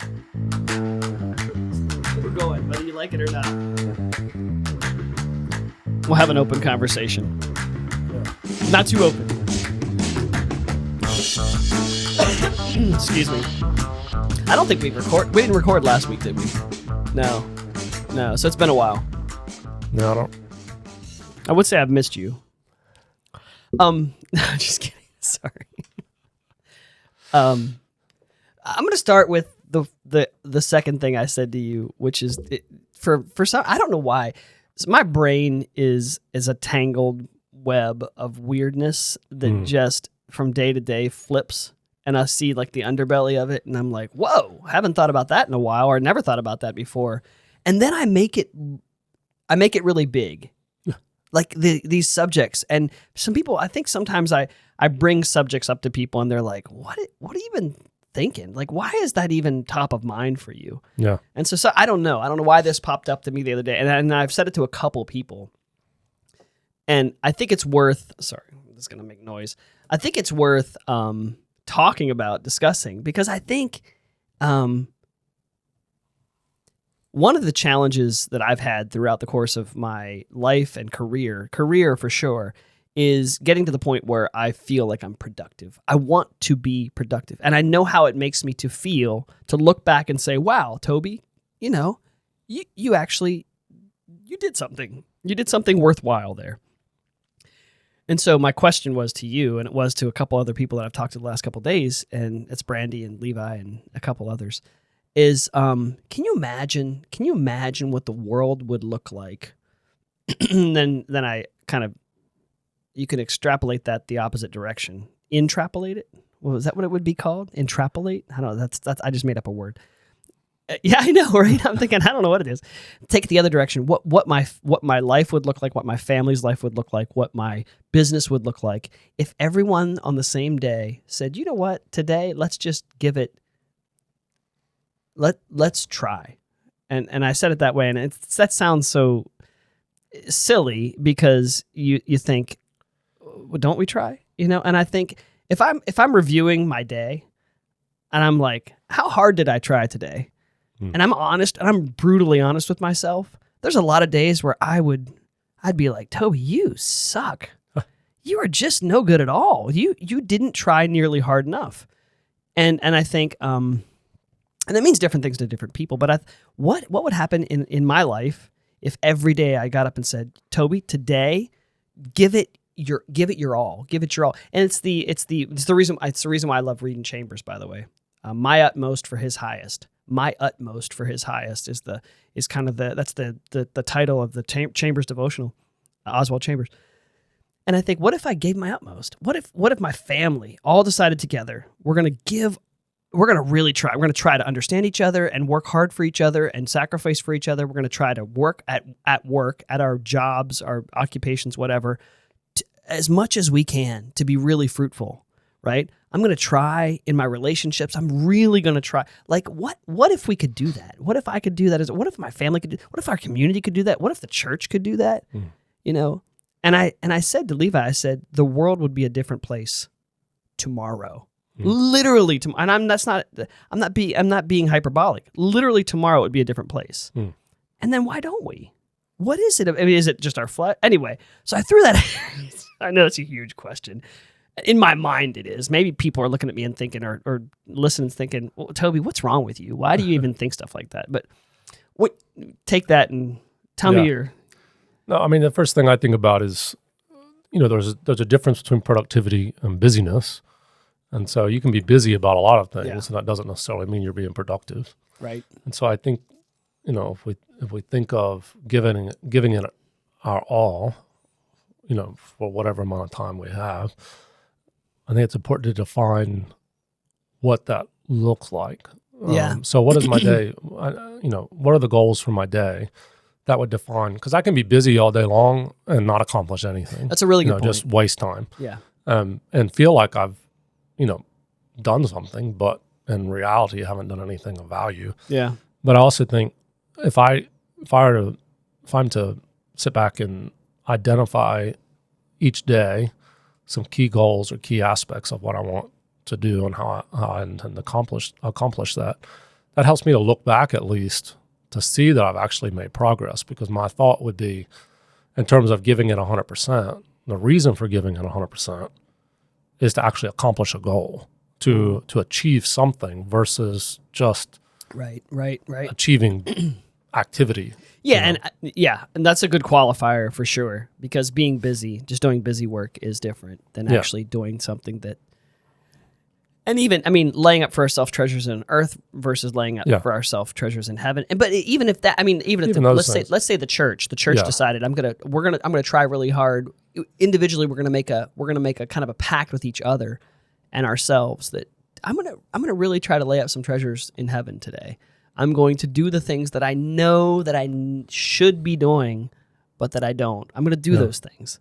We're going, whether you like it or not. We'll have an open conversation. Not too open. Excuse me. I don't think we didn't record last week, did we? No. So it's been a while. No, I don't. I would say I've missed you. Just kidding. Sorry. I'm going to start with the second thing I said to you, which is for some, I don't know why. So my brain is a tangled web of weirdness that just from day to day flips, and I see like the underbelly of it, and I'm like, whoa, I haven't thought about that in a while, or never thought about that before. And then I make it really big. Like these subjects, and some people, I think sometimes I bring subjects up to people and they're like, what are you even thinking? Like, why is that even top of mind for you? Yeah. And so I don't know why this popped up to me the other day, and I've said it to a couple people, and I think it's worth, sorry, I'm just going to make noise. I think it's worth talking about, discussing, because I think one of the challenges that I've had throughout the course of my life and career for sure, is getting to the point where I feel like I'm productive. I want to be productive. And I know how it makes me to feel to look back and say, wow, Tobey, you did something. You did something worthwhile there. And so my question was to you, and it was to a couple other people that I've talked to the last couple of days, and it's Brandy and Levi and a couple others, is can you imagine what the world would look like? then I kind of, you can extrapolate that the opposite direction. Intrapolate it? Well, is that what it would be called? Intrapolate? I don't know. That's I just made up a word. Yeah, I know, right? I'm thinking, I don't know what it is. Take it the other direction. What my life would look like, what my family's life would look like, what my business would look like if everyone on the same day said, you know what, today let's just give it. Let's try. And I said it that way, and that sounds so silly because you think, well, don't we try? And I think if I'm reviewing my day and I'm like, how hard did I try today? And I'm honest, and I'm brutally honest with myself. There's a lot of days where I'd be like, Tobey, you suck. You are just no good at all. You didn't try nearly hard enough. And I think and that means different things to different people, but what would happen in my life if every day I got up and said, Tobey, today give it your all. Kind of and it's the reason why I love reading Chambers, by the way. My utmost for his highest. My utmost for his highest is the title of the Chambers devotional, Oswald Chambers. And I think, what if I gave my utmost? What if my family all decided together, we're going to really try. We're going to try to understand each other and work hard for each other and sacrifice for each other. We're going to try to work at work, at our jobs, our occupations, whatever, as much as we can to be really fruitful, right? I'm going to try in my relationships. I'm really going to try. Like, what if we could do that? What if I could do that? What if my family could do? What if our community could do that? What if the church could do that? And I said to Levi, I said, the world would be a different place tomorrow. Literally tomorrow. And I'm not being hyperbolic. Literally tomorrow would be a different place. And then why don't we? What is it? I mean, is it just our flesh? Anyway, so I threw that. I know it's a huge question. In my mind, it is. Maybe people are looking at me and thinking, or listening, thinking, well, Tobey, what's wrong with you? Why do you even think stuff like that? But take that and tell me your. No, I mean, the first thing I think about is, there's a difference between productivity and busyness. And so you can be busy about a lot of things, and that doesn't necessarily mean you're being productive. Right. And so I think, if we think of giving it our all, for whatever amount of time we have, I think it's important to define what that looks like. So what is my day? What are the goals for my day that would define? Because I can be busy all day long and not accomplish anything. That's a really good point. Just waste time. Yeah. And feel like I've, done something, but in reality, I haven't done anything of value. Yeah. But I also think if I'm to sit back and identify each day some key goals or key aspects of what I want to do and how I intend to accomplish that, that helps me to look back at least to see that I've actually made progress, because my thought would be, in terms of giving it 100%, the reason for giving it 100% is to actually accomplish a goal, to achieve something versus just Right. achieving activity. Yeah, and that's a good qualifier for sure, because being busy, just doing busy work is different than actually doing something that. And even, I mean, laying up for ourselves treasures on earth versus laying up for ourselves treasures in heaven. But even if that, I mean, even if let's say the church decided I'm gonna try really hard. Individually, we're gonna make a kind of a pact with each other and ourselves that I'm gonna really try to lay up some treasures in heaven today. I'm going to do the things that I know that I should be doing, but that I don't. I'm gonna do those things.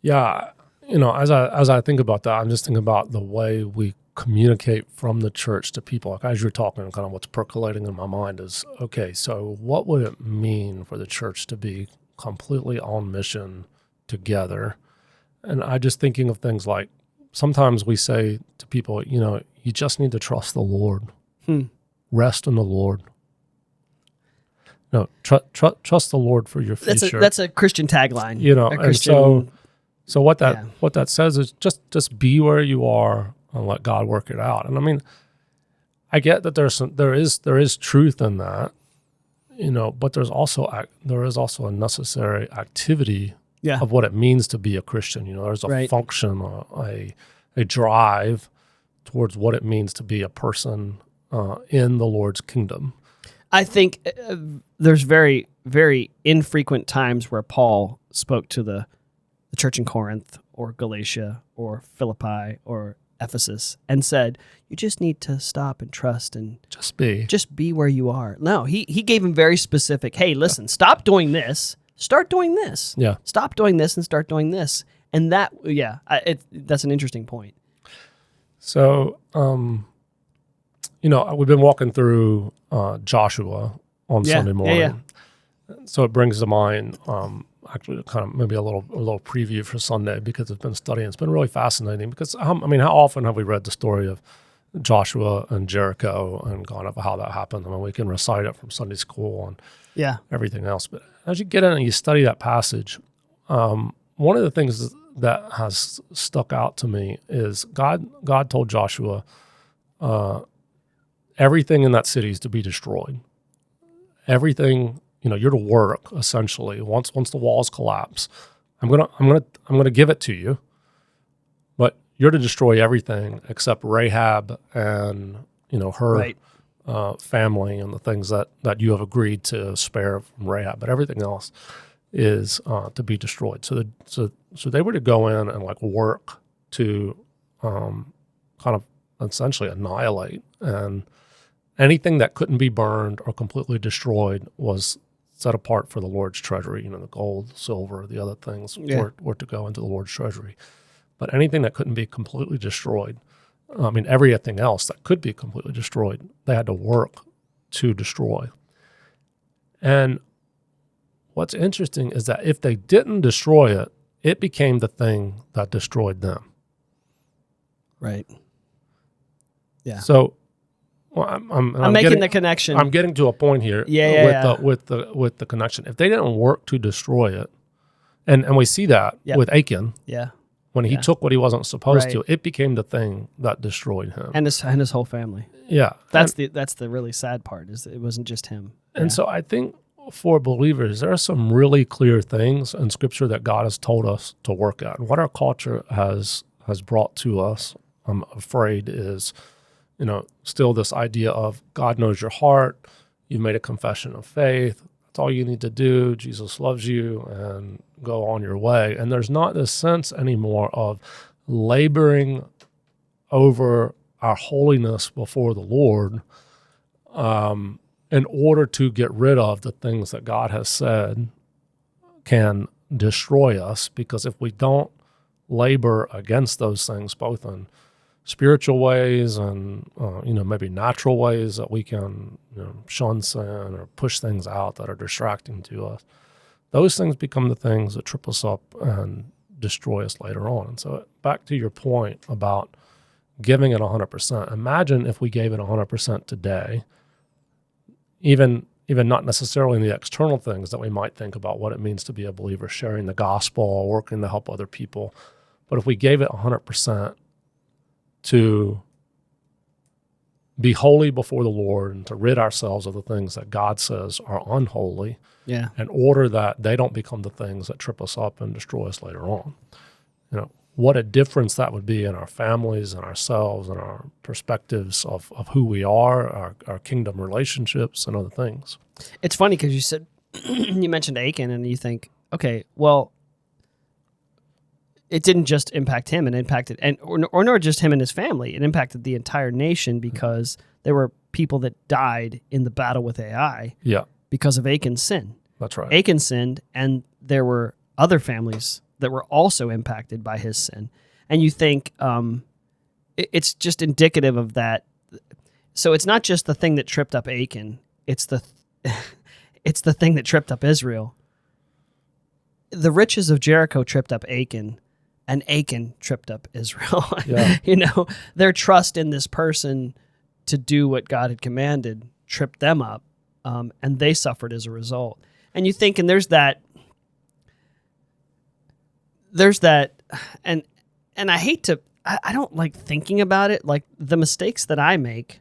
Yeah. As I think about that, I'm just thinking about the way we communicate from the church to people. Like, as you're talking, kind of what's percolating in my mind is, okay, so what would it mean for the church to be completely on mission together? And I just thinking of things like, sometimes we say to people, you just need to trust the Lord. Rest in the Lord. No, trust the Lord for your future. That's a Christian tagline. So what that says is just be where you are and let God work it out. And I mean, I get that there is truth in that, but there is also a necessary activity of what it means to be a Christian. There's a function, a drive towards what it means to be a person in the Lord's kingdom. I think there's very, very infrequent times where Paul spoke to the church in Corinth or Galatia or Philippi or Ephesus and said, you just need to stop and trust and just be where you are. No, he gave him very specific, hey, listen, stop doing this, start doing this. Yeah. Stop doing this and start doing this. And that, that's an interesting point. So, we've been walking through Joshua on Sunday morning. Yeah. So it brings to mind actually kind of maybe a little preview for Sunday, because it's been studying. It's been really fascinating because, how often have we read the story of Joshua and Jericho and kind of how that happened? I mean, we can recite it from Sunday school and everything else. But as you get in and you study that passage, one of the things that has stuck out to me is God told Joshua everything in that city is to be destroyed. Everything, you're to work essentially. Once the walls collapse, I'm gonna give it to you, but you're to destroy everything except Rahab and her family and the things that you have agreed to spare from Rahab. But everything else is to be destroyed. So they were to go in and work to kind of essentially annihilate, and anything that couldn't be burned or completely destroyed was set apart for the Lord's treasury. The gold, silver, the other things were to go into the Lord's treasury. But anything that couldn't be completely destroyed, everything else that could be completely destroyed, they had to work to destroy. And what's interesting is that if they didn't destroy it, it became the thing that destroyed them. Right. Yeah. So I'm making the connection. I'm getting to a point here with the connection. If they didn't work to destroy it, and we see that with Achan. Yeah. When he took what he wasn't supposed to, it became the thing that destroyed him. And his whole family. Yeah. That's the really sad part, is it wasn't just him. And so I think for believers, there are some really clear things in Scripture that God has told us to work at. And what our culture has brought to us, I'm afraid, is still this idea of God knows your heart. You've made a confession of faith. That's all you need to do. Jesus loves you, and go on your way. And there's not this sense anymore of laboring over our holiness before the Lord in order to get rid of the things that God has said can destroy us. Because if we don't labor against those things, both in spiritual ways and maybe natural ways that we can shun sin or push things out that are distracting to us, those things become the things that trip us up and destroy us later on. And so back to your point about giving it 100%. Imagine if we gave it 100% today, even not necessarily in the external things that we might think about what it means to be a believer, sharing the gospel, working to help other people. But if we gave it 100% to be holy before the Lord and to rid ourselves of the things that God says are unholy, in order that they don't become the things that trip us up and destroy us later on. What a difference that would be in our families and ourselves and our perspectives of who we are, our kingdom relationships and other things. It's funny because you said, you mentioned Achan, and you think, okay, well, it didn't just impact him, and impacted, or nor just him and his family. It impacted the entire nation because there were people that died in the battle with Ai because of Achan's sin. That's right. Achan sinned, and there were other families that were also impacted by his sin. And you think it's just indicative of that. So it's not just the thing that tripped up Achan, it's the thing that tripped up Israel. The riches of Jericho tripped up Achan, and Achan tripped up Israel. Their trust in this person to do what God had commanded tripped them up, and they suffered as a result. And you think, and there's that, and I hate to, I don't like thinking about it. Like, the mistakes that I make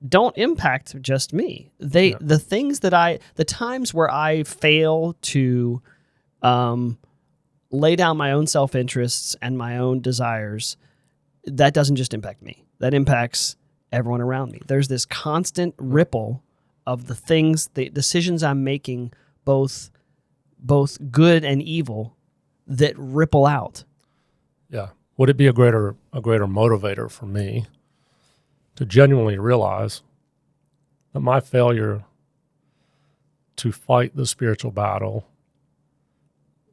don't impact just me. The things that the times where I fail to lay down my own self-interests and my own desires, that doesn't just impact me. That impacts everyone around me. There's this constant ripple of the things, the decisions I'm making, both good and evil, that ripple out. Yeah. Would it be a greater motivator for me to genuinely realize that my failure to fight the spiritual battle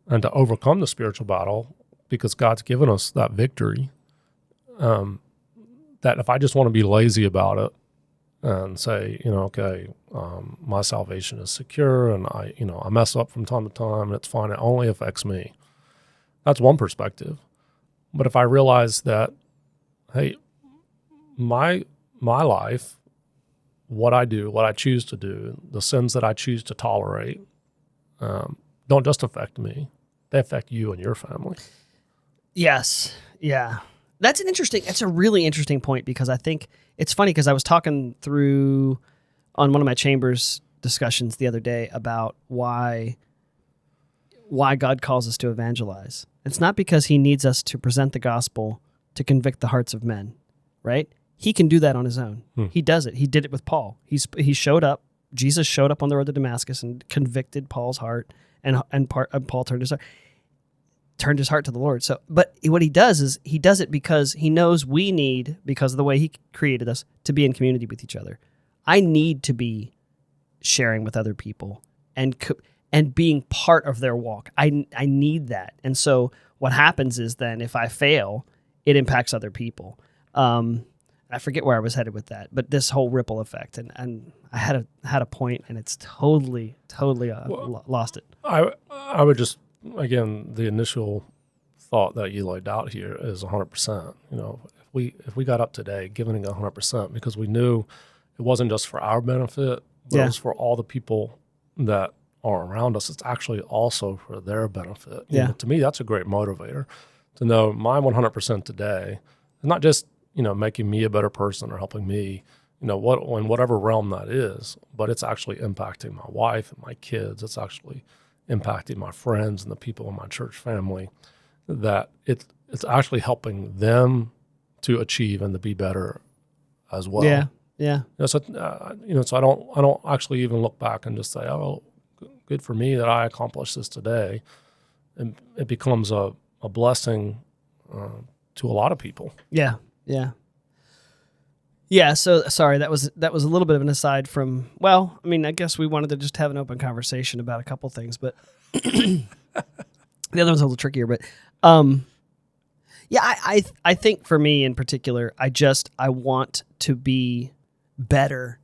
and to overcome the spiritual battle, because God's given us that victory, that if I just want to be lazy about it and say, my salvation is secure and I mess up from time to time and it's fine, it only affects me. That's one perspective. But if I realize that, hey, my life, what I do, what I choose to do, the sins that I choose to tolerate, don't just affect me. They affect you and your family. Yes. Yeah. That's a really interesting point, because I think it's funny, because I was talking through on one of my chambers discussions the other day about why God calls us to evangelize. It's not because he needs us to present the gospel to convict the hearts of men, right? He can do that on his own. He does it. He did it with Paul. He showed up. Jesus showed up on the road to Damascus and convicted Paul's heart, and Paul turned his heart to the Lord. So, but what he does is he does it because he knows we need, because of the way he created us, to be in community with each other. I need to be sharing with other people and being part of their walk. I need that. And so what happens is then if I fail, it impacts other people. I forget where I was headed with that, but this whole ripple effect, and I had a point, and it's totally lost it. I would just, again, the initial thought that you laid out here is 100%. If we got up today giving it 100% because we knew it wasn't just for our benefit, but it was for all the people that are around us. It's actually also for their benefit. To me, that's a great motivator to know my 100% today is not just making me a better person or helping me, in whatever realm that is, but it's actually impacting my wife and my kids. It's actually impacting my friends and the people in my church family. That it's actually helping them to achieve and to be better as well. Yeah. So I don't actually even look back and just say, oh, good for me that I accomplished this today, and it becomes a blessing to a lot of people. Yeah. So sorry, that was a little bit of an aside from. Well, I mean, I guess we wanted to just have an open conversation about a couple things, but the other one's a little trickier. But I think for me in particular, I want to be better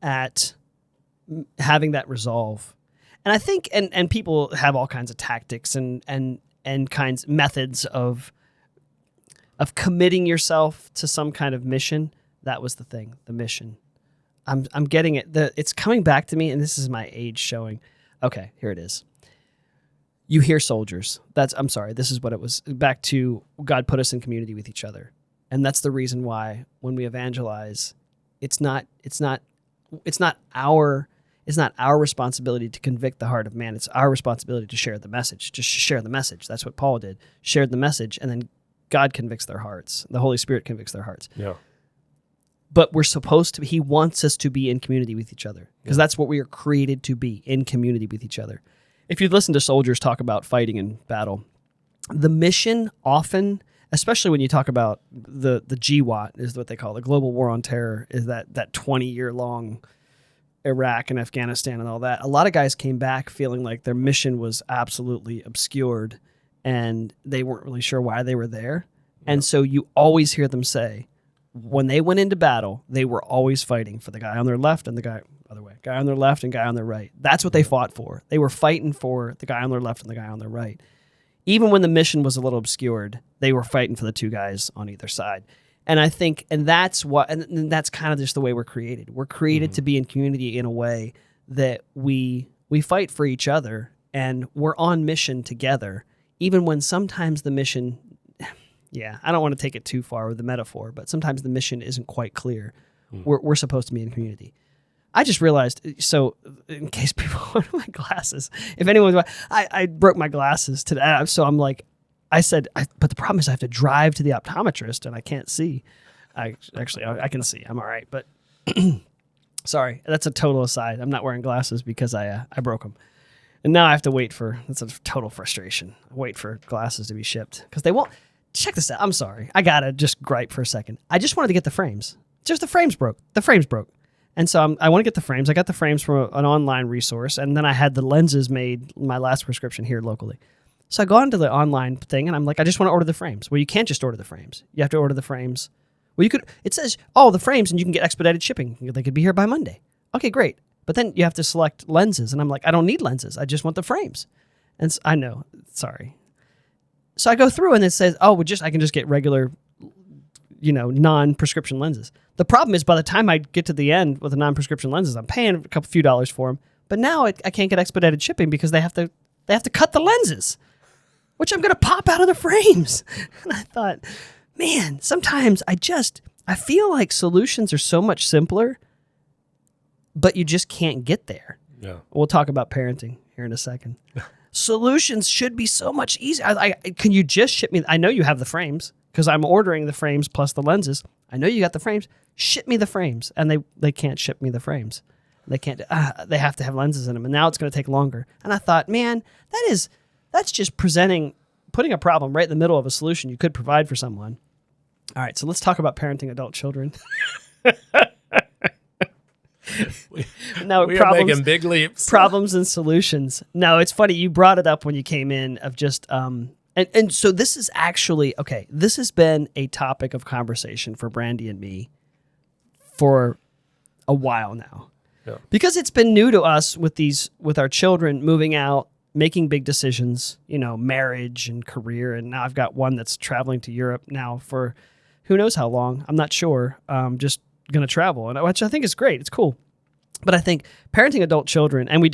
at having that resolve. And I think, and people have all kinds of tactics and methods of of committing yourself to some kind of mission. That was the thing, the mission. I'm getting it. It's coming back to me, and this is my age showing. Okay, here it is. You hear soldiers. I'm sorry. This is what it was. Back to God put us in community with each other, and that's the reason why when we evangelize, it's not our responsibility to convict the heart of man. It's our responsibility to share the message. Just share the message. That's what Paul did. Shared the message, and then God convicts their hearts. The Holy Spirit convicts their hearts. Yeah. But we're supposed to be, he wants us to be in community with each other because that's what we are created to be, in community with each other. If you listen to soldiers talk about fighting in battle, the mission often, especially when you talk about the GWAT is what they call the Global War on Terror, is that 20-year-long Iraq and Afghanistan and all that. A lot of guys came back feeling like their mission was absolutely obscured and they weren't really sure why they were there. And so you always hear them say, when they went into battle, they were always fighting for the guy on their left and the guy on their left and guy on their right. That's what they fought for. They were fighting for the guy on their left and the guy on their right. Even when the mission was a little obscured, they were fighting for the two guys on either side. And I think, and that's kind of just the way we're created. We're created to be in community in a way that we fight for each other and we're on mission together, even when sometimes the mission, I don't want to take it too far with the metaphor, but sometimes the mission isn't quite clear. We're supposed to be in community. I just realized, so in case people want my glasses, if anyone's, I broke my glasses today, so I'm like, but the problem is I have to drive to the optometrist and I can't see. I can see. I'm all right, but sorry, that's a total aside. I'm not wearing glasses because I broke them. And now I have to wait that's a total frustration. I wait for glasses to be shipped because they won't. Check this out. I'm sorry. I got to just gripe for a second. I just wanted to get the frames. Just the frames broke. And so I want to get the frames. I got the frames from an online resource, and then I had the lenses made, my last prescription here locally. So I go onto the online thing, and I'm like, I just want to order the frames. Well, you can't just order the frames. You have to order the frames. Well, it says, the frames, and you can get expedited shipping. They could be here by Monday. Okay, great. But then you have to select lenses, and I'm like, I don't need lenses. I just want the frames. And so, I know, sorry. So I go through and it says, I can just get regular, non-prescription lenses. The problem is by the time I get to the end with the non-prescription lenses, I'm paying a few dollars for them. But now I can't get expedited shipping because they have to cut the lenses, which I'm going to pop out of the frames. And I thought, man, sometimes I feel like solutions are so much simpler, but you just can't get there. Yeah. We'll talk about parenting here in a second. Solutions should be so much easier. Can you just ship me? I know you have the frames because I'm ordering the frames plus the lenses. I know you got the frames. Ship me the frames. And they can't ship me the frames. They can't. They have to have lenses in them. And now it's going to take longer. And I thought, man, that's just putting a problem right in the middle of a solution you could provide for someone. All right, so let's talk about parenting adult children. We are making big leaps. Problems and solutions. No, it's funny. You brought it up when you came in of just, and so this is actually, okay, this has been a topic of conversation for Brandy and me for a while now. Yeah. Because it's been new to us with our children moving out, making big decisions, marriage and career. And now I've got one that's traveling to Europe now for who knows how long. I'm not sure. Just going to travel, and which I think is great. It's cool. But I think parenting adult children, and we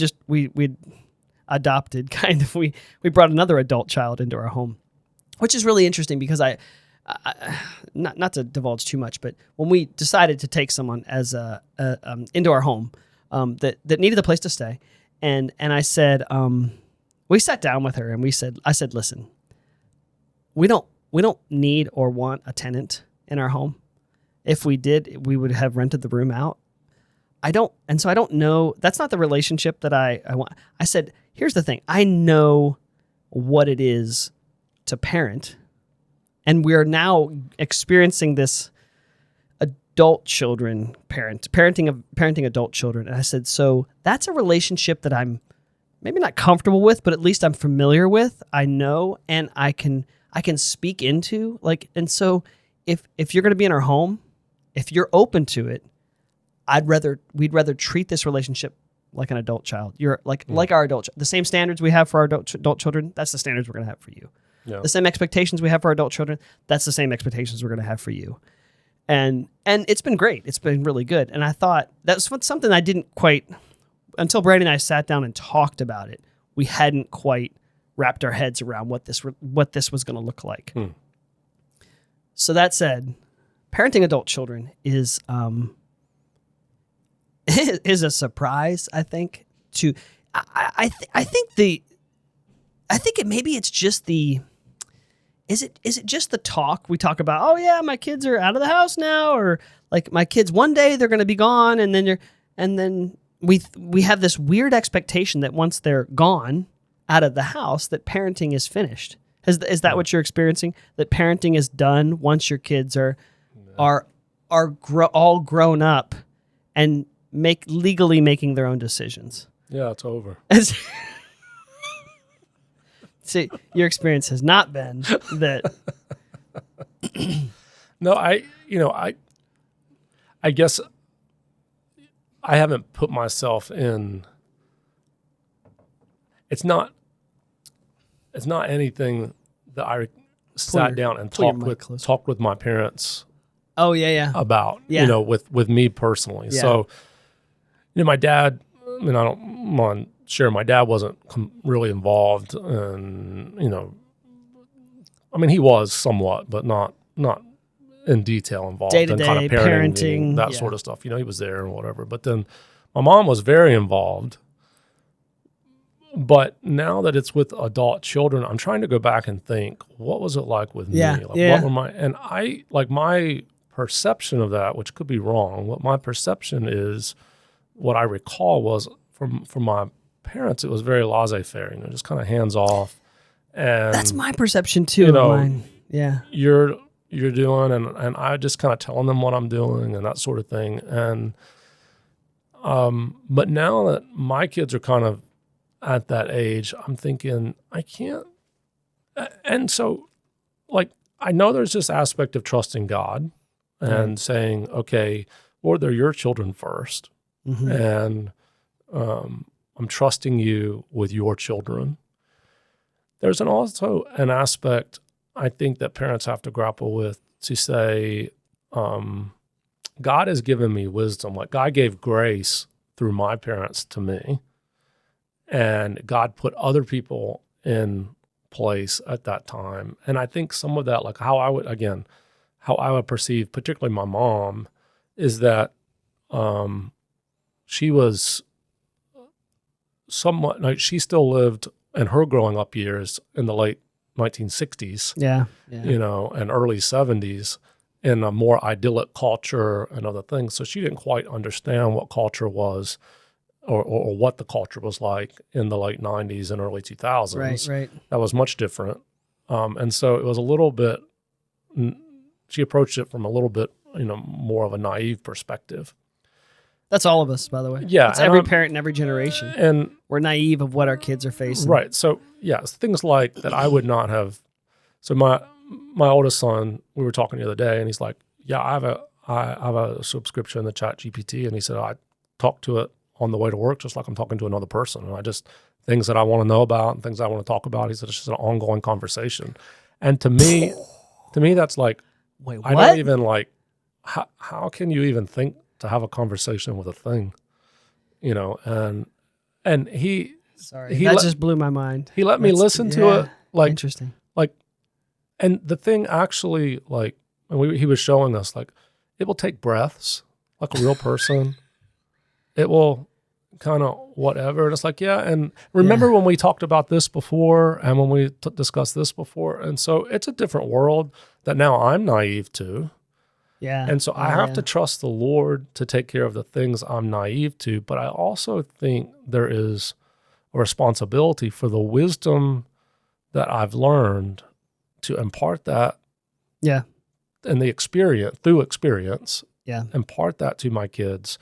adopted kind of, we brought another adult child into our home, which is really interesting because I not to divulge too much, but when we decided to take someone as into our home that needed a place to stay, and I said, we sat down with her and I said, listen, we don't need or want a tenant in our home. If we did, we would have rented the room out. So I don't know. That's not the relationship that I want. I said, here's the thing. I know what it is to parent, and we're now experiencing this adult children parenting adult children. And I said, so that's a relationship that I'm maybe not comfortable with, but at least I'm familiar with. I know, and I can speak into, like, and so if you're going to be in our home, if you're open to it, we'd rather treat this relationship like an adult child. You're like our adult, the same standards we have for our adult children. That's the standards we're going to have for you. Yeah. The same expectations we have for our adult children, that's the same expectations we're going to have for you. And it's been great. It's been really good. And I thought that's something I didn't quite, until Brady and I sat down and talked about it, we hadn't quite wrapped our heads around what this was going to look like. So that said, parenting adult children is a surprise, I think. I think it's just the. Is it just the talk we talk about? Oh yeah, my kids are out of the house now, or like my kids one day they're going to be gone, and then we have this weird expectation that once they're gone out of the house, that parenting is finished. Is that what you're experiencing? That parenting is done once your kids are all grown up and legally making their own decisions? Yeah, it's over. See, your experience has not been that. No, I guess I haven't put myself in. It's not anything that I sat down and talked with my parents. Oh yeah. About with me personally. Yeah. So my dad. I mean, I don't mind sharing. My dad wasn't really involved, and I mean, he was somewhat, but not in detail involved in kind of parenting that sort of stuff. He was there and whatever. But then my mom was very involved. But now that it's with adult children, I'm trying to go back and think, what was it like with me? What were my perception of that, which could be wrong. What my perception is, what I recall was from my parents, it was very laissez-faire, just kind of hands off. And that's my perception too. Mine. Yeah, you're doing, and I just kind of telling them what I'm doing and that sort of thing. And but now that my kids are kind of at that age, I'm thinking I can't. And so, I know there's this aspect of trusting God and saying, okay, Lord, they're your children first. Mm-hmm. And I'm trusting you with your children. There's also an aspect I think that parents have to grapple with to say, God has given me wisdom. Like God gave grace through my parents to me, and God put other people in place at that time. And I think some of that, how I would perceive, particularly my mom, is that she was somewhat, she still lived in her growing up years in the late 1960s, and early 70s in a more idyllic culture and other things. So she didn't quite understand what culture was or what the culture was like in the late 90s and early 2000s. Right. That was much different. And so it was a little bit, she approached it from a little bit, more of a naive perspective. That's all of us, by the way. Yeah. It's every parent in every generation. And we're naive of what our kids are facing. Right. So, things like that I would not have. So my oldest son, we were talking the other day, and he's like, yeah, I have a subscription to ChatGPT. And he said, I talk to it on the way to work, just like I'm talking to another person. And I just, things that I want to know about and things I want to talk about. He said, it's just an ongoing conversation. And to me, that's like, wait, what? I don't even how can you even think to have a conversation with a thing, and he just blew my mind. He let me listen to it. Interesting. And the thing actually, he was showing us, it will take breaths like a real person. It will kind of whatever. And it's and remember when we talked about this before and when we discussed this before. And so it's a different world that now I'm naive to. Yeah. And so I have to trust the Lord to take care of the things I'm naive to. But I also think there is a responsibility for the wisdom that I've learned to impart that. Yeah. And through experience. Yeah. Impart that to my kids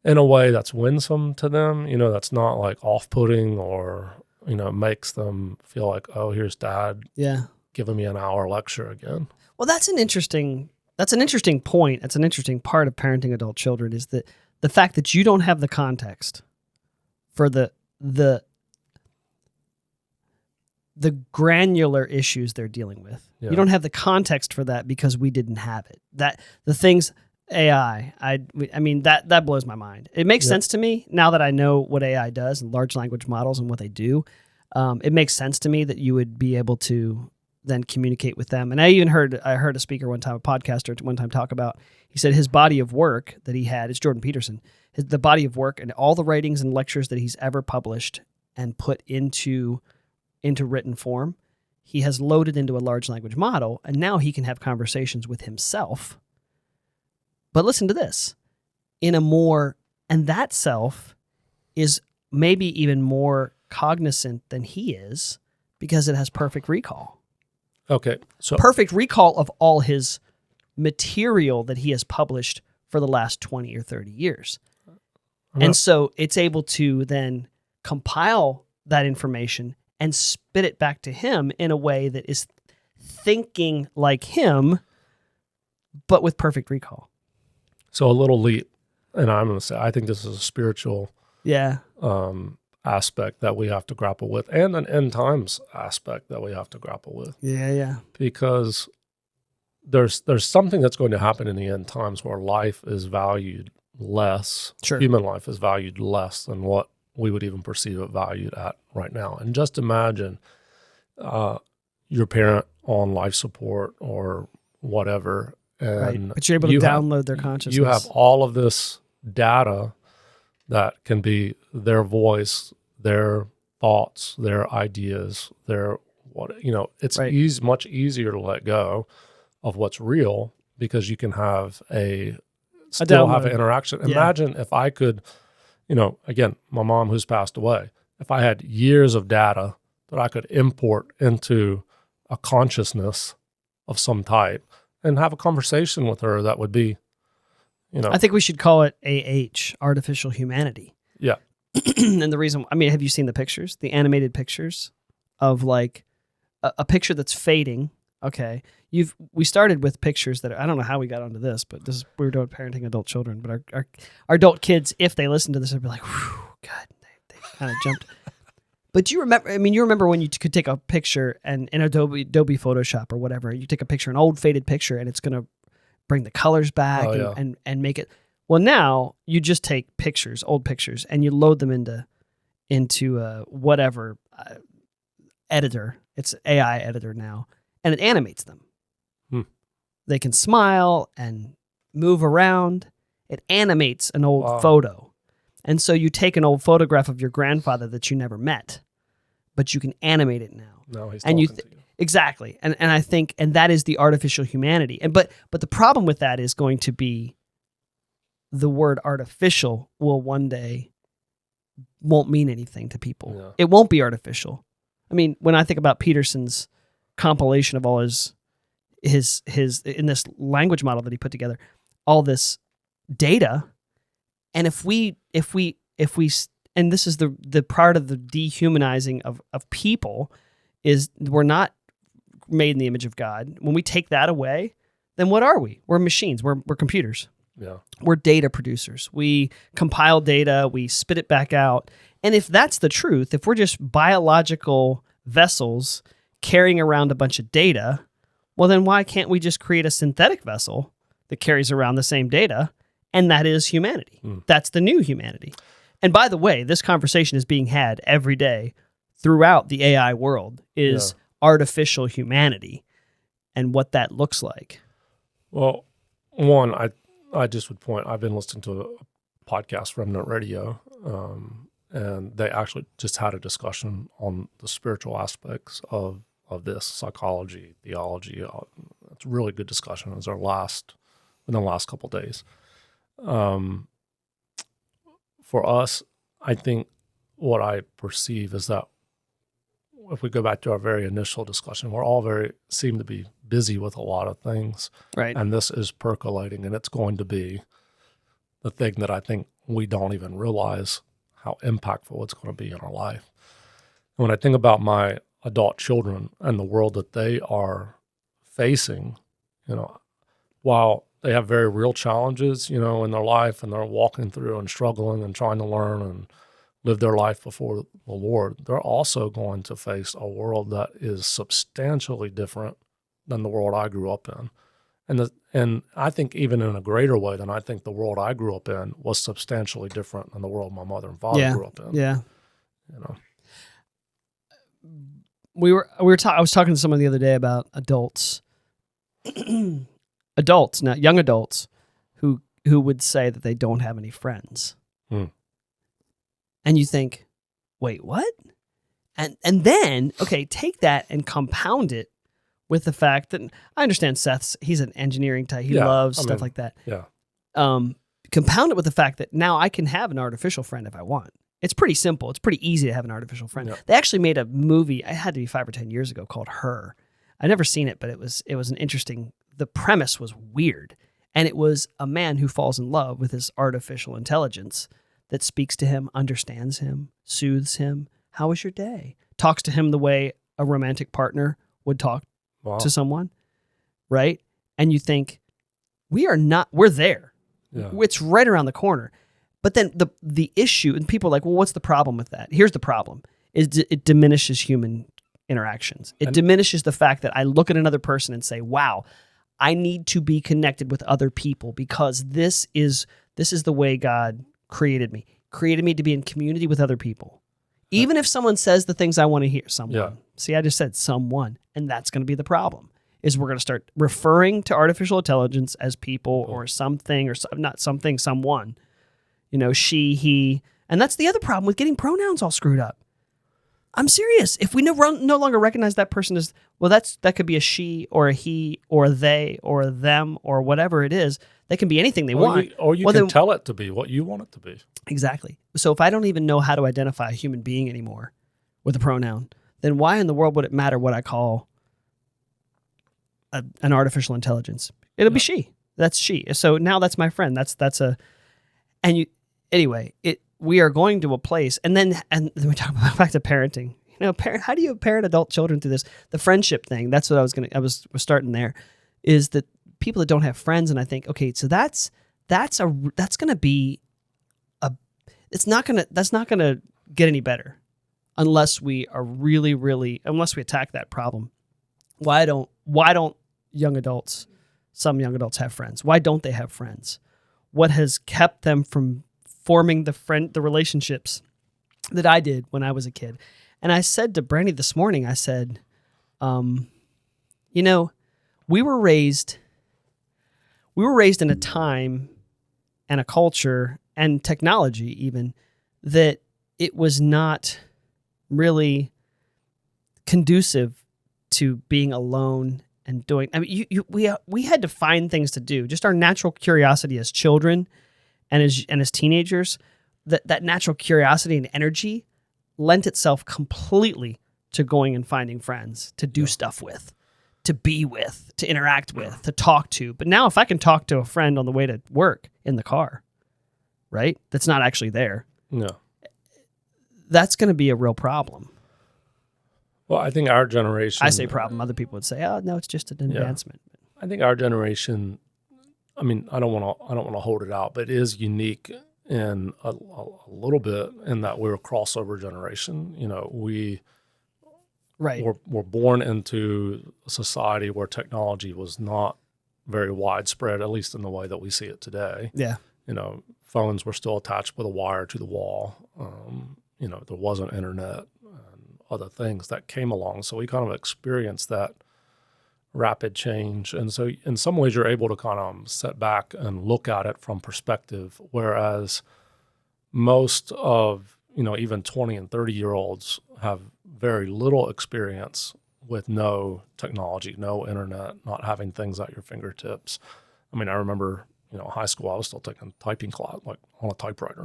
in a way that's winsome to them, that's not off-putting or, makes them feel like, oh, here's dad giving me an hour lecture again. Well, that's an interesting point. That's an interesting part of parenting adult children is that the fact that you don't have the context for the the granular issues they're dealing with. Yeah. You don't have the context for that because we didn't have it. That the things AI, I mean that blows my mind. It makes sense to me now that I know what AI does and large language models and what they do. It makes sense to me that you would be able to then communicate with them. And I heard a speaker one time, a podcaster one time talk about, he said his body of work that he had, it's Jordan Peterson, the body of work and all the writings and lectures that he's ever published and put into written form, he has loaded into a large language model, and now he can have conversations with himself. But listen to this, and that self is maybe even more cognizant than he is because it has perfect recall. Okay. So perfect recall of all his material that he has published for the last 20 or 30 years. And so it's able to then compile that information and spit it back to him in a way that is thinking like him, but with perfect recall. So a little leap, and I'm going to say, I think this is a spiritual aspect that we have to grapple with, and an end times aspect that we have to grapple with. Yeah. Because there's something that's going to happen in the end times where life is valued less. Sure. Human life is valued less than what we would even perceive it valued at right now. And just imagine your parent on life support or whatever, and but you're able to download their consciousness. You have all of this data that can be their voice, their thoughts, their ideas, it's much easier to let go of what's real because you can have still have an interaction. Imagine if I could, again, my mom who's passed away, if I had years of data that I could import into a consciousness of some type and have a conversation with her that would be, I think we should call it AH, artificial humanity. Yeah. And the reason, have you seen the pictures, the animated pictures of like a picture that's fading? Okay. We started with pictures that, I don't know how we got onto this, but we were doing parenting adult children, but our adult kids, if they listen to this, they'd be like, whew, God, they kind of jumped. But you remember when you could take a picture and in Adobe Photoshop or whatever, you take a picture, an old faded picture, and it's going to bring the colors back and make it. Well, now you just take pictures, old pictures, and you load them into whatever editor. It's AI editor now, and it animates them. They can smile and move around. It animates an old photo. And so you take an old photograph of your grandfather that you never met, but you can animate it now. No, he's talking to you. Exactly. And I think, and that is the artificial humanity. But the problem with that is going to be the word artificial will one day won't mean anything to people. Yeah. It won't be artificial. When I think about Peterson's compilation of all his in this language model that he put together, all this data, and if we and this is the part of the dehumanizing of people is we're not made in the image of God. When we take that away, then what are we? We're machines. We're computers. Yeah. We're data producers. We compile data, we spit it back out. And if that's the truth, if we're just biological vessels carrying around a bunch of data, well, then why can't we just create a synthetic vessel that carries around the same data? And that is humanity. That's the new humanity. And by the way, this conversation is being had every day throughout the AI world is artificial humanity and what that looks like. Well, one, I just would point, I've been listening to a podcast, Remnant Radio, and they actually just had a discussion on the spiritual aspects of this, psychology, theology. It's a really good discussion. It was in the last couple of days. For us, I think what I perceive is that if we go back to our very initial discussion, we're all seem to be busy with a lot of things. Right. And this is percolating, and it's going to be the thing that I think we don't even realize how impactful it's going to be in our life. And when I think about my adult children and the world that they are facing, while they have very real challenges, in their life, and they're walking through and struggling and trying to learn and live their life before the Lord, they're also going to face a world that is substantially different than the world I grew up in. And I think even in a greater way than I think the world I grew up in was substantially different than the world my mother and father grew up in. Yeah. You know. I was talking to someone the other day about adults. Adults, now young adults who would say that they don't have any friends. And you think, wait, what? And then, okay, take that and compound it with the fact that I understand he's an engineering type. He loves stuff like that. Yeah. Compound it with the fact that now I can have an artificial friend if I want. It's pretty simple. It's pretty easy to have an artificial friend. Yeah. They actually made a movie, it had to be 5 or 10 years ago, called Her. I'd never seen it, but it was an interesting, the premise was weird. And it was a man who falls in love with his artificial intelligence that speaks to him, understands him, soothes him. How was your day? Talks to him the way a romantic partner would talk to someone, right? And you think, we're there. Yeah. It's right around the corner. But then the issue, and people are like, well, what's the problem with that? Here's the problem, is it diminishes human interactions. It diminishes the fact that I look at another person and say, wow, I need to be connected with other people because this is the way God created me to be in community with other people. Even if someone says the things I want to hear, someone. Yeah. See, I just said someone, and that's going to be the problem, is we're going to start referring to artificial intelligence as people or something, or not something, someone. You know, she, he. And that's the other problem with getting pronouns all screwed up. I'm serious. If we no longer recognize that person as, well, that could be a she or a he or they or them or whatever it is. They can be anything they want. Or you can tell it to be what you want it to be. Exactly. So if I don't even know how to identify a human being anymore with a pronoun, then why in the world would it matter what I call an artificial intelligence? It'll be she. That's she. So now that's my friend. We are going to a place, and then we talk about back to parenting. You know, how do you parent adult children through this? The friendship thing. That's what I was starting there. Is that people that don't have friends, and I think, okay, so that's going to be that's not going to get any better unless we are really unless we attack that problem. Why don't some young adults have friends? Why don't they have friends? What has kept them from forming the relationships that I did when I was a kid? And I said to Brandy this morning, I said, we were raised in a time and a culture and technology even that it was not really conducive to being alone and doing. I mean, we had to find things to do. Just our natural curiosity as children and as teenagers, that natural curiosity and energy lent itself completely to going and finding friends to do stuff with, to be with, to interact with, to talk to. But now if I can talk to a friend on the way to work in the car, right, that's not actually there, that's going to be a real problem. Well, I think our generation... I say problem. Other people would say, oh, no, it's just an advancement. I think our generation, I mean, I don't want to hold it out, but it is unique in a little bit in that we're a crossover generation. You know, we're born into a society where technology was not very widespread, at least in the way that we see it today. Yeah. You know, phones were still attached with a wire to the wall. There wasn't internet and other things that came along. So we kind of experienced that rapid change. And so in some ways you're able to kind of sit back and look at it from perspective, whereas most of, even 20 and 30-year-olds have very little experience with no technology, no internet, not having things at your fingertips. I mean, I remember, high school, I was still taking typing class, like on a typewriter.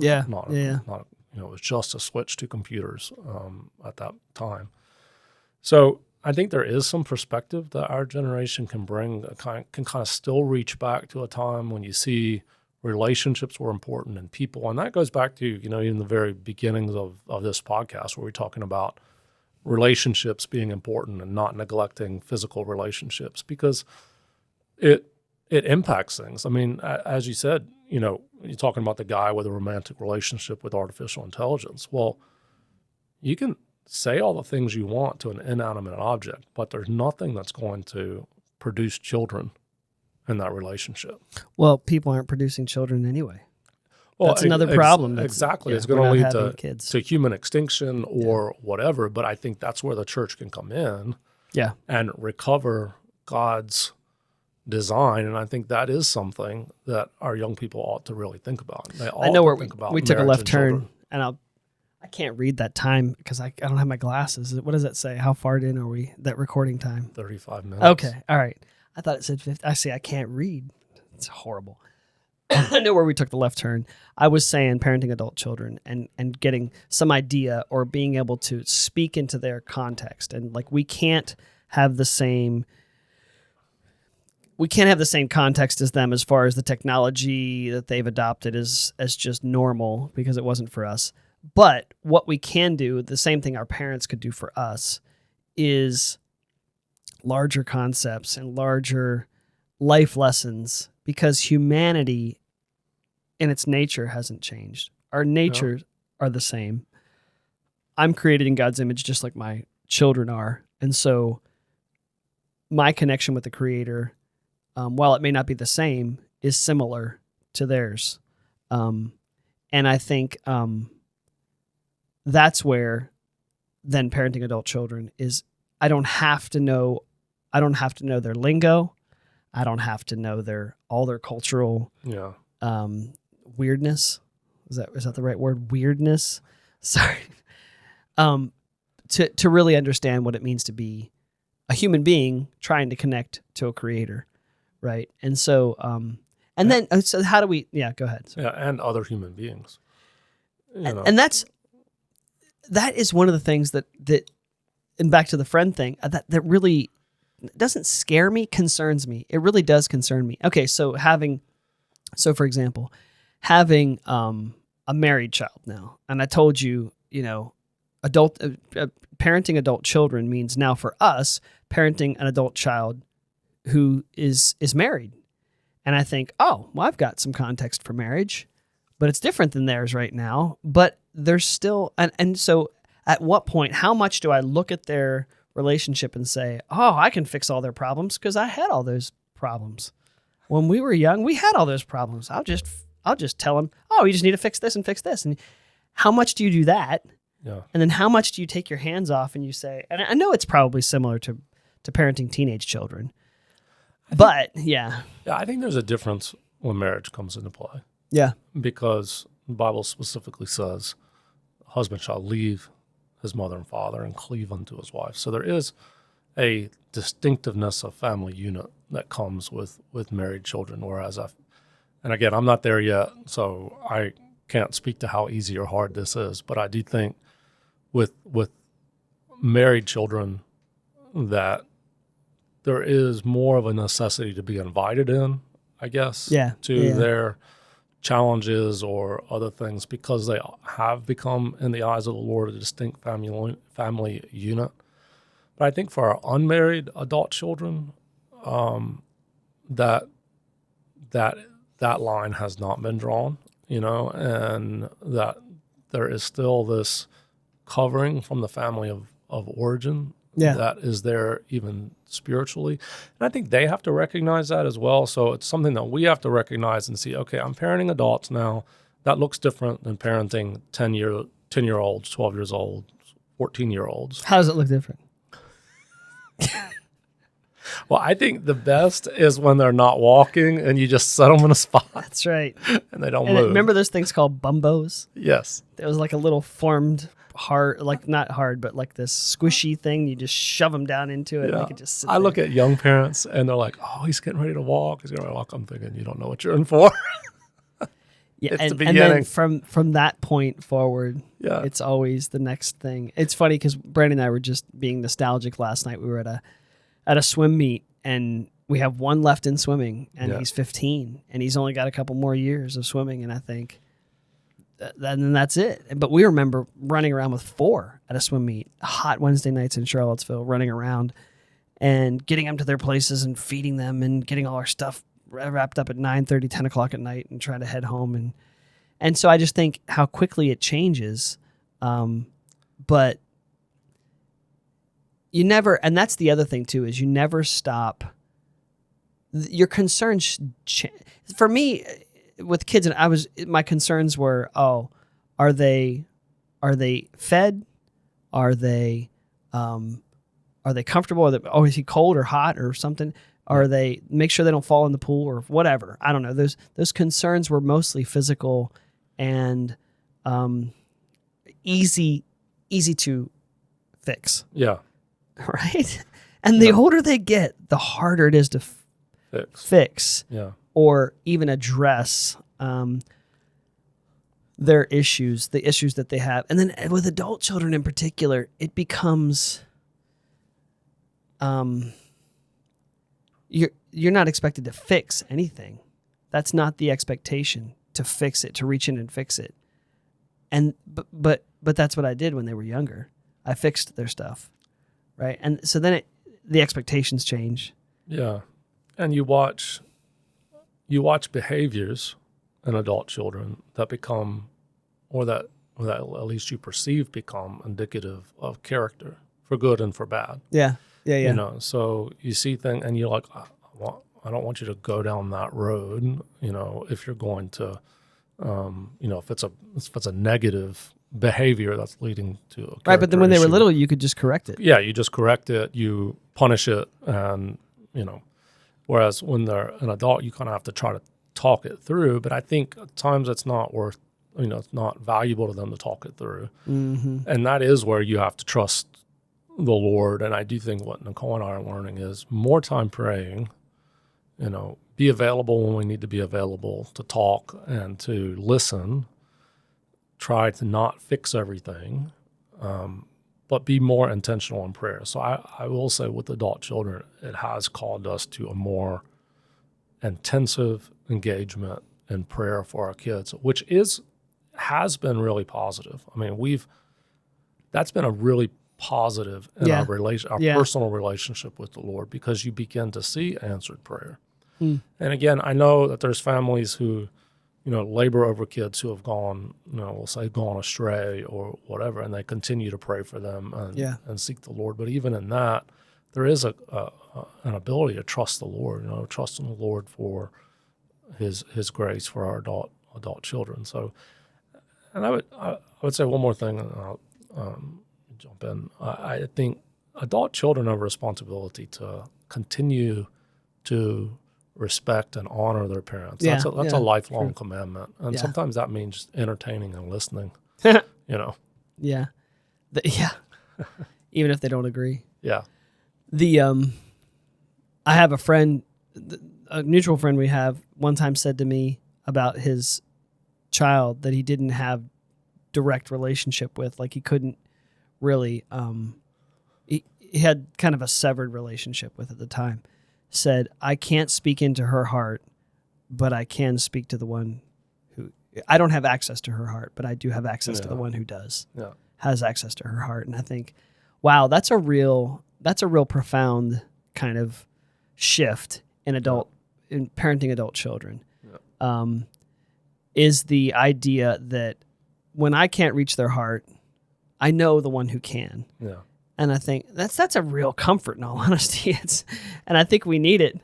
It was just a switch to computers at that time. So I think there is some perspective that our generation can bring, can kind of still reach back to a time when you see relationships were important and people. And that goes back to, even the very beginnings of this podcast where we're talking about relationships being important and not neglecting physical relationships because it impacts things. I mean, as you said, you're talking about the guy with a romantic relationship with artificial intelligence. Well, you can say all the things you want to an inanimate object, but there's nothing that's going to produce children in that relationship. Well, people aren't producing children anyway. Well, that's another problem. Exactly. Yeah, it's going to lead kids. to human extinction or whatever. But I think that's where the church can come in and recover God's design. And I think that is something that our young people ought to really think about. They ought I know to where think about we took a left turn, children. and I can't read that time because I don't have my glasses. What does that say? How far in are we? That recording time? 35 minutes. Okay. All right. I thought it said 50. I see. I can't read. It's horrible. I know where we took the left turn. I was saying parenting adult children and getting some idea or being able to speak into their context. And like we can't have the same context as them as far as the technology that they've adopted as just normal because it wasn't for us. But what we can do, the same thing our parents could do for us, is larger concepts and larger life lessons, because humanity in its nature hasn't changed. Our natures are the same. I'm created in God's image just like my children are. And so my connection with the Creator, while it may not be the same, is similar to theirs. And I think that's where then parenting adult children is. I don't have to know their lingo. I don't have to know all their cultural weirdness. Is that the right word? Weirdness. Sorry. To really understand what it means to be a human being trying to connect to a creator, right? And so, then so how do we? Yeah, go ahead. Sorry. Yeah, and other human beings. And that is one of the things that and back to the friend thing that really doesn't scare me, concerns me. It really does concern me. Okay, so for example, having a married child now, and I told you, parenting adult children means now for us parenting an adult child who is married, and I think, oh, well, I've got some context for marriage, but it's different than theirs right now. But there's still, and so at what point, how much do I look at their relationship and say, oh, I can fix all their problems because I had all those problems when we were young. We had all those problems. I'll just tell them, oh, you just need to fix this and fix this. And how much do you do that? Yeah. And then how much do you take your hands off and you say, and I know it's probably similar to parenting teenage children, but yeah. Yeah, I think there's a difference when marriage comes into play. Yeah. Because the Bible specifically says a husband shall leave his mother and father and cleave unto his wife. So there is a distinctiveness of family unit that comes with married children. Whereas and again, I'm not there yet, so I can't speak to how easy or hard this is. But I do think with married children that there is more of a necessity to be invited in, I guess, to their challenges or other things, because they have become, in the eyes of the Lord, a distinct family unit. But I think for our unmarried adult children, that line has not been drawn, and that there is still this covering from the family of origin that is there even spiritually. And I think they have to recognize that as well. So it's something that we have to recognize and see, okay, I'm parenting adults now. That looks different than parenting 10-year-olds, 12 years old, 14-year-olds. How does it look different? Well, I think the best is when they're not walking and you just set them in a spot. That's right. And they don't move. Remember those things called bumbos? Yes. There was like a little formed hard, like not hard, but like this squishy thing. You just shove them down into it. And they could just sit I look at young parents and they're like, oh, he's getting ready to walk. He's getting ready to walk. I'm thinking, you don't know what you're in for. Yeah, it's the and beginning. then from that point forward, it's always the next thing. It's funny because Brandon and I were just being nostalgic last night. We were at a swim meet, and we have one left in swimming, and he's 15, and he's only got a couple more years of swimming, and I think then that's it. But we remember running around with 4 at a swim meet, hot Wednesday nights in Charlottesville, running around and getting them to their places and feeding them and getting all our stuff wrapped up at 9:30, 10 o'clock at night and try to head home. And so I just think how quickly it changes. But you never, and that's the other thing too, is you never stop. Your concerns, for me, with kids, and my concerns were, are they fed? Are they comfortable? Is he cold or hot or something? Are they, make sure they don't fall in the pool or whatever? I don't know. Those concerns were mostly physical and easy to fix. Yeah. Right? And the older they get, the harder it is to fix. Yeah. Or even address their issues, the issues that they have. And then with adult children in particular, it becomes you're not expected to fix anything. That's not the expectation, to fix it, to reach in and fix it. And but that's what I did when they were younger. I fixed their stuff, right? And so then the expectations change. Yeah, and you watch behaviors in adult children that become, or that at least you perceive become indicative of character, for good and for bad. Yeah. You know, so you see things and you're like, I don't want you to go down that road. You know, if you're going to, if it's a negative behavior that's leading to a right. But then when issue. they were little, you could just correct it. Yeah, you just correct it, you punish it, and whereas when they're an adult, you kind of have to try to talk it through. But I think at times it's not worth, it's not valuable to them to talk it through, and that is where you have to trust the Lord. And I do think what Nicole and I are learning is more time praying, be available when we need to be available to talk and to listen, try to not fix everything, but be more intentional in prayer. So I will say with adult children, it has called us to a more intensive engagement in prayer for our kids, which has been really positive. I mean, that's been a really positive in our personal relationship with the Lord, because you begin to see answered prayer. And again, I know that there's families who, labor over kids who have gone, we'll say gone astray or whatever, and they continue to pray for them and seek the Lord. But even in that, there is an ability to trust the Lord, trust in the Lord for His grace for our adult children. So, and I would say one more thing, and I'll jump in. I think adult children have a responsibility to continue to respect and honor their parents. That's a lifelong commandment. And sometimes that means entertaining and listening, Yeah. Even if they don't agree. Yeah. I have a friend, a mutual friend we have, one time said to me about his child that he didn't have direct relationship with. Like he couldn't really, he had kind of a severed relationship with at the time. Said, I can't speak into her heart, but I can speak to the one who, I don't have access to her heart, but I do have access to the one who does, has access to her heart. And I think, wow, that's a real profound kind of shift in in parenting adult children. Is the idea that when I can't reach their heart, I know the one who can. Yeah. And I think that's a real comfort, in all honesty. And I think we need it,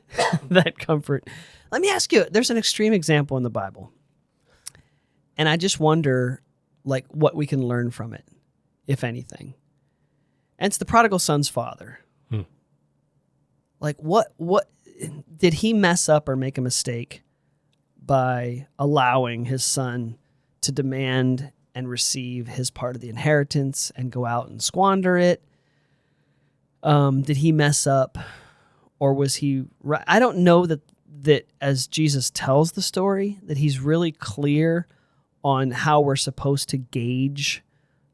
that comfort. Let me ask you, there's an extreme example in the Bible. And I just wonder, what we can learn from it, if anything. And it's the prodigal son's father. What did he mess up or make a mistake by allowing his son to demand and receive his part of the inheritance and go out and squander it? Did he mess up, or was he right? I don't know that as Jesus tells the story, that he's really clear on how we're supposed to gauge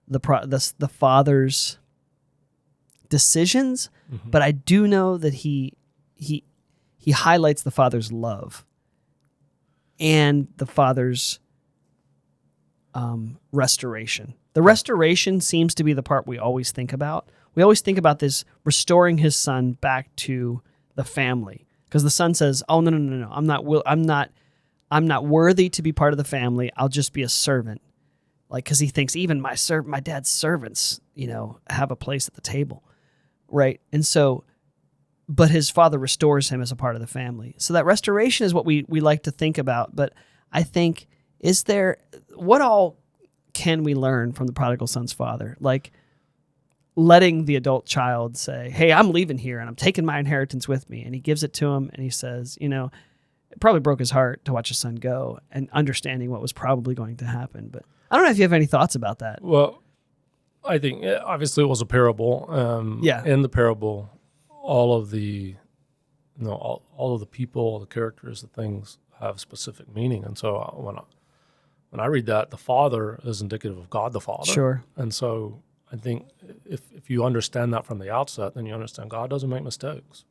the father's decisions, but I do know that he highlights the father's love and the father's restoration. The restoration seems to be the part we always think about. We always think about this restoring his son back to the family, Because the son says, "Oh no, I'm not worthy to be part of the family. I'll just be a servant." Like, because he thinks even my dad's servants, have a place at the table, right? And so, but his father restores him as a part of the family. So that restoration is what we like to think about. But I think, what all can we learn from the prodigal son's father? Like, letting the adult child say, "Hey, I'm leaving here and I'm taking my inheritance with me." And he gives it to him and he says, it probably broke his heart to watch his son go, and understanding what was probably going to happen. But I don't know if you have any thoughts about that. Well, I think obviously it was a parable. In the parable, all of the, all of the people, the characters, the things have specific meaning. And so when I read that, the Father is indicative of God the Father. Sure. And so I think if you understand that from the outset, then you understand God doesn't make mistakes.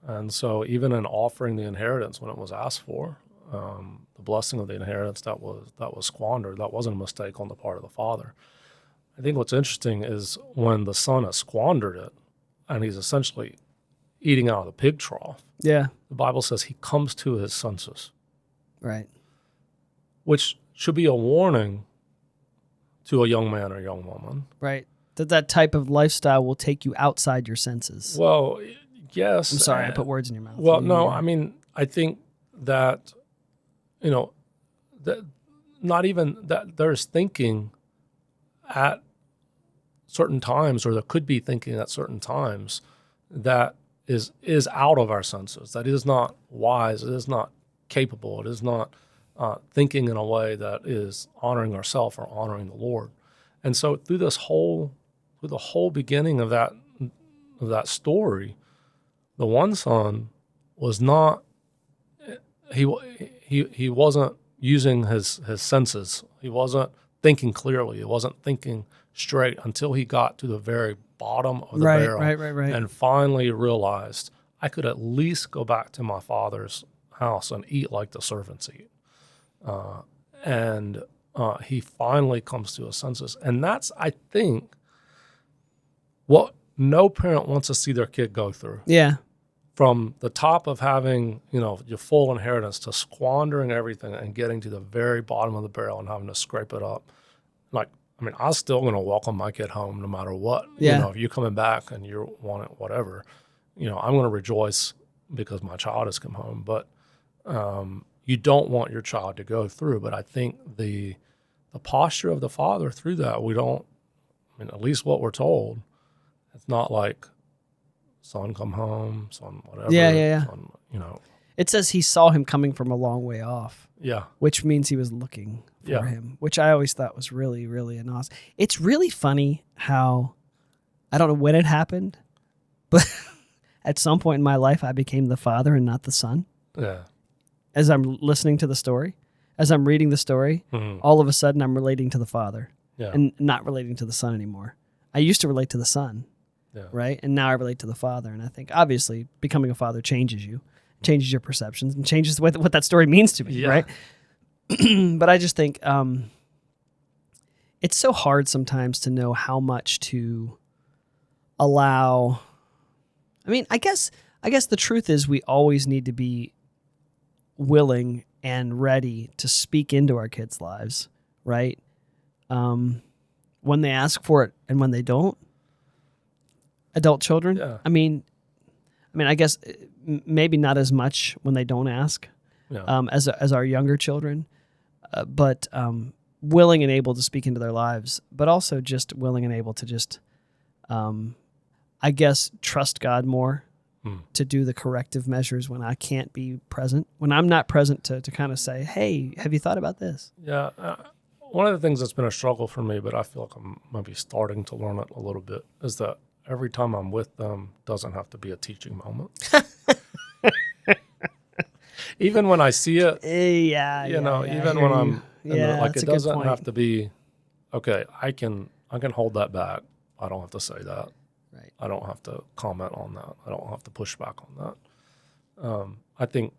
And so even in offering the inheritance when it was asked for, the blessing of the inheritance that was squandered, that wasn't a mistake on the part of the Father. I think what's interesting is when the son has squandered it and he's essentially eating out of the pig trough. Yeah. The Bible says he comes to his senses. Right. Which should be a warning to a young man or young woman. Right. That type of lifestyle will take you outside your senses. Well, yes. I'm sorry, I put words in your mouth. Well, no, I mean, I think that, that not even that there's thinking at certain times, or there could be thinking at certain times that is out of our senses, that is not wise, it is not capable, it is not thinking in a way that is honoring ourselves or honoring the Lord. And so through the whole beginning of that story, the one son was not, he wasn't using his senses. He wasn't thinking clearly. He wasn't thinking straight until he got to the very bottom of the barrel. Right. And finally realized, I could at least go back to my father's house and eat like the servants eat. And he finally comes to his senses. And that's, I think, what no parent wants to see their kid go through. Yeah. From the top of having, your full inheritance to squandering everything and getting to the very bottom of the barrel and having to scrape it up. I'm still going to welcome my kid home no matter what. Yeah. If you're coming back and you want it, whatever, I'm going to rejoice because my child has come home. But you don't want your child to go through. But I think the posture of the father through that, at least what we're told, it's not like, son, come home, son, whatever. Yeah. Son, It says he saw him coming from a long way off. Yeah. Which means he was looking for him, which I always thought was really, really an awesome. It's really funny how, I don't know when it happened, but at some point in my life, I became the father and not the son. Yeah. As I'm listening to the story, as I'm reading the story, all of a sudden I'm relating to the father and not relating to the son anymore. I used to relate to the son. Yeah. Right. And now I relate to the father. And I think obviously becoming a father changes you, changes your perceptions, and changes what that story means to me. Right. But I just think it's so hard sometimes to know how much to allow. I guess the truth is we always need to be willing and ready to speak into our kids' lives. Right. When they ask for it and when they don't. Adult children. Yeah. I guess maybe not as much when they don't ask, as our younger children, but willing and able to speak into their lives, but also just willing and able to just, trust God more to do the corrective measures when I can't be present, when I'm not present to kind of say, hey, have you thought about this? Yeah. One of the things that's been a struggle for me, but I feel like I'm maybe starting to learn it a little bit, is that every time I'm with them doesn't have to be a teaching moment. Even when I see it, even when I'm, it doesn't have to be, okay, I can hold that back. I don't have to say that. Right. I don't have to comment on that. I don't have to push back on that. I think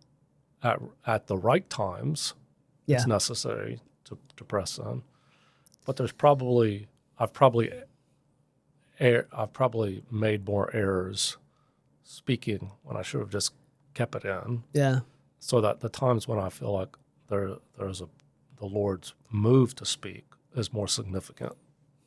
at the right times, it's necessary to press in. But I've probably made more errors speaking when I should have just kept it in. Yeah. So that the times when I feel like the Lord's move to speak is more significant,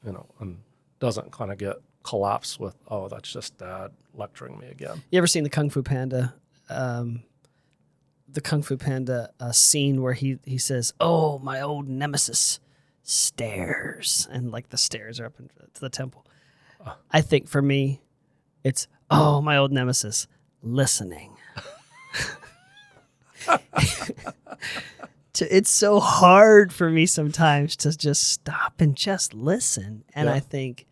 and doesn't kind of get collapsed with, oh, that's just Dad lecturing me again. You ever seen the Kung Fu Panda? The Kung Fu Panda scene where he says, "Oh, my old nemesis, stairs," and like the stairs are up into the temple. I think for me, it's, "Oh, my old nemesis, listening." It's so hard for me sometimes to just stop and just listen. And I think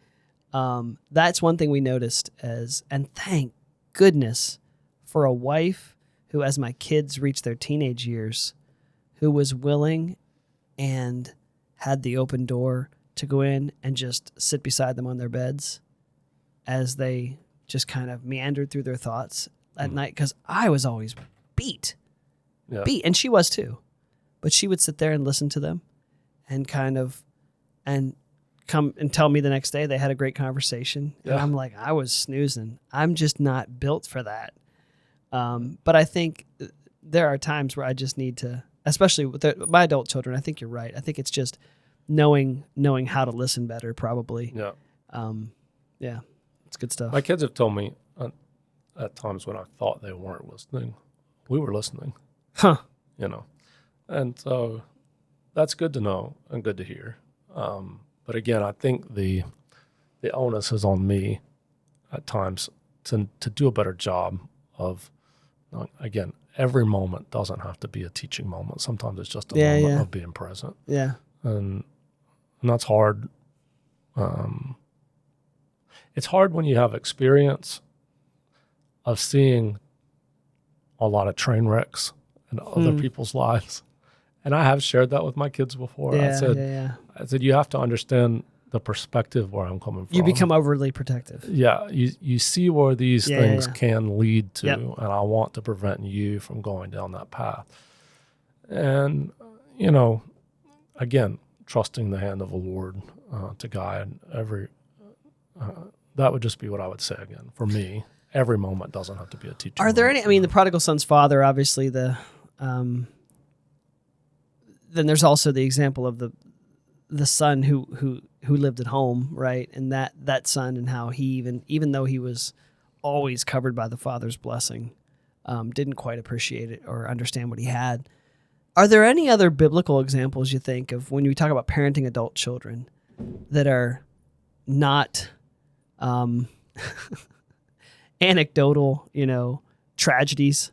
that's one thing we noticed and thank goodness for a wife who, as my kids reached their teenage years, who was willing and had the open door to go in and just sit beside them on their beds as they just kind of meandered through their thoughts at night. Because I was always beat, and she was too. But she would sit there and listen to them and and come and tell me the next day they had a great conversation. Yeah. And I'm like, I was snoozing. I'm just not built for that. But I think there are times where I just need to, especially with my adult children, I think you're right. I think it's just knowing how to listen better, probably. Yeah. Yeah, it's good stuff. My kids have told me at times when I thought they weren't listening, we were listening. Huh. And so that's good to know and good to hear. But again, I think the onus is on me at times to do a better job of, again, every moment doesn't have to be a teaching moment. Sometimes it's just a moment of being present. Yeah. And that's hard. It's hard when you have experience of seeing a lot of train wrecks in other people's lives. And I have shared that with my kids before. I said, you have to understand the perspective where I'm coming from. You become overly protective. Yeah. You see where these things can lead to, and I want to prevent you from going down that path. And, again, trusting the hand of the Lord to guide every, that would just be what I would say again. For me, every moment doesn't have to be a teaching Are there moment. any, the prodigal son's father, obviously then there's also the example of the son who lived at home, right? And that son, and how he even though he was always covered by the father's blessing, didn't quite appreciate it or understand what he had. Are there any other biblical examples you think of when you talk about parenting adult children that are not anecdotal, tragedies?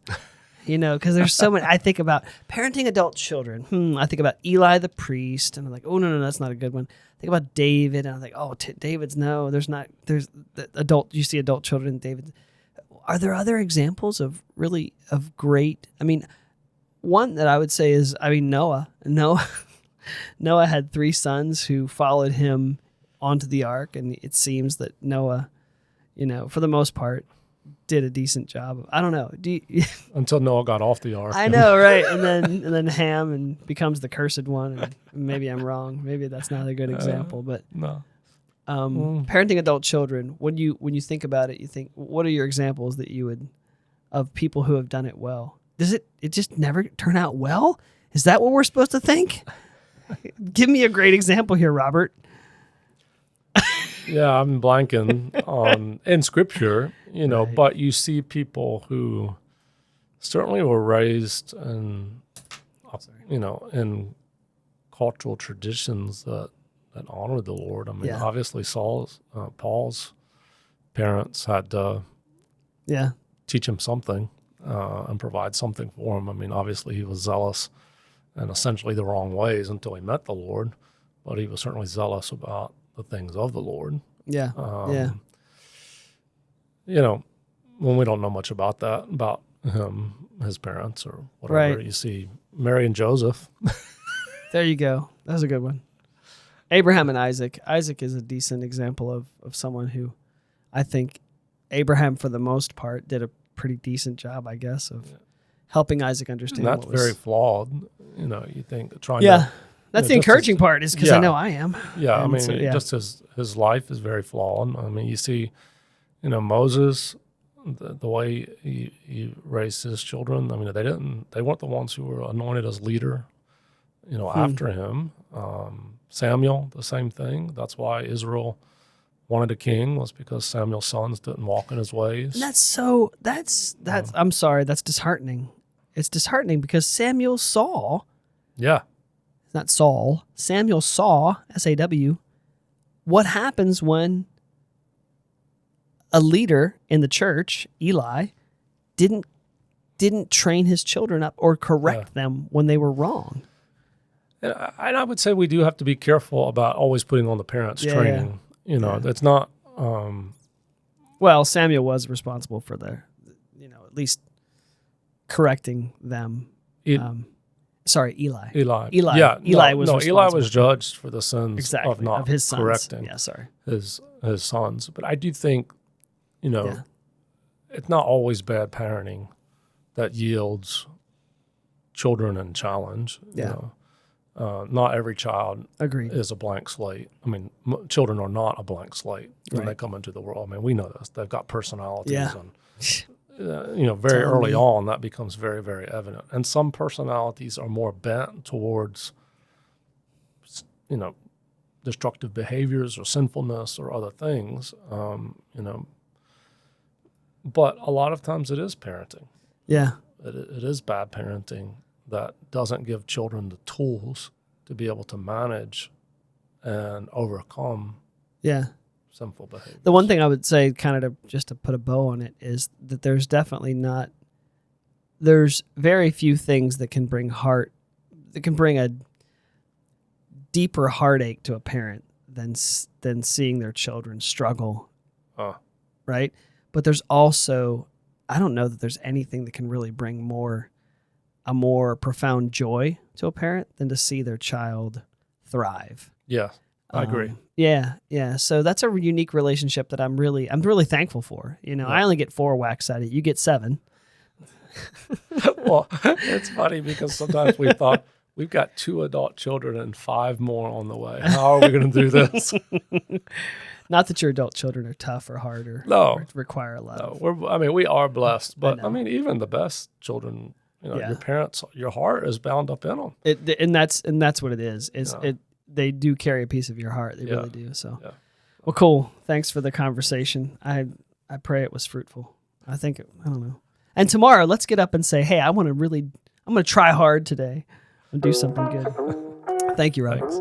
Because there's so many. I think about parenting adult children. I think about Eli the priest, and I'm like, oh, no, that's not a good one. I think about David, and I'm like, oh, David's no. There's the adult. You see adult children, David. Are there other examples of great? One that I would say is, Noah. Noah had 3 sons who followed him onto the ark, and it seems that Noah, for the most part, did a decent job. I don't know. Until Noah got off the ark. I know, right? And then Ham becomes the cursed one. And maybe I'm wrong. Maybe that's not a good example. But no. Parenting adult children. When you think about it, you think, what are your examples that you would of people who have done it well? Does it just never turn out well? Is that what we're supposed to think? Give me a great example here, Robert. Yeah, I'm blanking on in Scripture, right. But you see people who certainly were raised in, in cultural traditions that honor the Lord. Obviously Paul's parents had to teach him something and provide something for him. Obviously he was zealous in essentially the wrong ways until he met the Lord, but he was certainly zealous about the things of the Lord. Yeah. When we don't know much about that, about him, his parents or whatever, right. You see Mary and Joseph. There you go. That was a good one. Abraham and Isaac. Isaac is a decent example of someone who I think Abraham, for the most part, did a pretty decent job, I guess, of helping Isaac understand. And that's very flawed. You think trying to... That's the encouraging part, is because I know I am. Yeah, just his life is very flawed. You see, Moses, the way he raised his children. I mean, they weren't the ones who were anointed as leader, after him. Samuel, the same thing. That's why Israel wanted a king, was because Samuel's sons didn't walk in his ways. And that's I'm sorry, that's disheartening. It's disheartening because Samuel saw, Yeah. not Saul, Samuel saw, SAW, what happens when a leader in the church, Eli, didn't train his children up or correct them when they were wrong. And I would say we do have to be careful about always putting on the parents' training. That's not. Well, Samuel was responsible for at least correcting them. Sorry, Eli. Yeah. Eli was judged for the sins of not his sons. Correcting. Yeah, sorry. His sons. But I do think, it's not always bad parenting that yields children and challenge. Yeah. Not every child Agreed. is a blank slate. I mean, children are not a blank slate when they come into the world. I mean, we know this. They've got personalities. Yeah. And, very early on, that becomes very, very evident. And some personalities are more bent towards, destructive behaviors or sinfulness or other things, But a lot of times it is parenting. Yeah. It is bad parenting that doesn't give children the tools to be able to manage and overcome sinful behavior. The one thing I would say, kind of just to put a bow on it, is that there's very few things that can bring a deeper heartache to a parent than seeing their children struggle, right? But there's also, I don't know that there's anything that can really bring a more profound joy to a parent than to see their child thrive. Yeah, I agree. Yeah. So that's a unique relationship that I'm really thankful for. I only get 4 whacks at it. You get 7. Well, it's funny because sometimes we thought we've got 2 adult children and 5 more on the way. How are we going to do this? Not that your adult children are tough or hard or require a lot. No, we are blessed, but even the best children, your parents, your heart is bound up in them. And that's what it is. They do carry a piece of your heart. They really do. So, well, cool. Thanks for the conversation. I pray it was fruitful. I don't know. And tomorrow, let's get up and say, hey, I'm going to try hard today and do something good. Thank you, Rob. Thanks.